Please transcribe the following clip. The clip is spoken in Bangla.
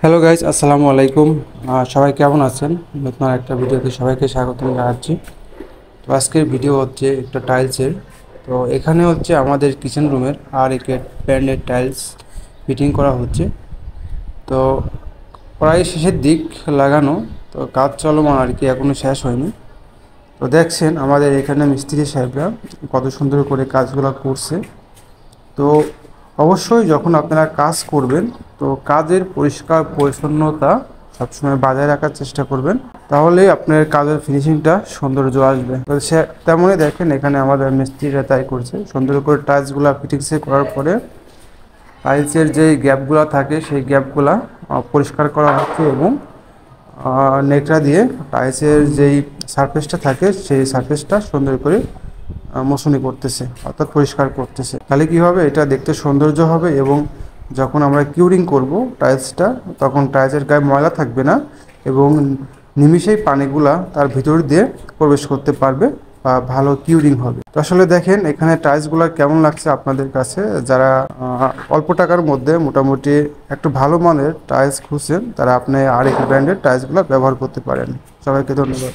হ্যালো গাইজ, আসসালামু আলাইকুম। সবাই কেমন আছেন? নতুন একটা ভিডিওতে সবাইকে স্বাগত জানাচ্ছি। তো আজকের ভিডিও হচ্ছে একটা টাইলসের। তো এখানে হচ্ছে আমাদের কিচেন রুমের আর ব্র্যান্ডের টাইলস ফিটিং করা হচ্ছে। তো প্রায় শেষের দিক লাগানো, তো কাজ চলমান আর কি, এখনও শেষ হয়নি। তো দেখছেন আমাদের এখানে মিস্ত্রি সাহেবরা কত সুন্দর করে কাজগুলো করছে। তো অবশ্যই যখন আপনারা কাজ করবেন, তো কাজের পরিষ্কার পরিচ্ছন্নতা সবসময় বজায় রাখার চেষ্টা করবেন, তাহলেই আপনার কাজের ফিনিশিংটা সৌন্দর্য আসবে। তো সে তেমনই দেখেন এখানে আমাদের মিস্ত্রিরা তাই করছে, সুন্দর করে টাইলসগুলো ফিটিংসে করার পরে টাইলসের যেই গ্যাপগুলো থাকে সেই গ্যাপগুলা পরিষ্কার করা হচ্ছে এবং নেকড়া দিয়ে টাইলসের যেই সারফেসটা থাকে সেই সারফেসটা সুন্দর করে মোছনি করতেছে, অর্থাৎ পরিষ্কার করতেছে। তাহলে কি হবে, এটা দেখতে সৌন্দর্য হবে এবং যখন আমরা কিউরিং করব টাইলসটা, তখন টাইলসের গায়ে ময়লা থাকবে না এবং নিমিষেই পানিগুলা তার ভিতর দিয়ে প্রবেশ করতে পারবে বা ভালো কিউরিং হবে। তো আসলে দেখেন এখানে টাইলসগুলো কেমন লাগছে আপনাদের কাছে। যারা অল্প টাকার মধ্যে মোটামুটি একটু ভালো মানের টাইলস খুঁজছেন, তারা আপনি আরেক ব্র্যান্ডের টাইলসগুলো ব্যবহার করতে পারেন। সবাইকে ধন্যবাদ।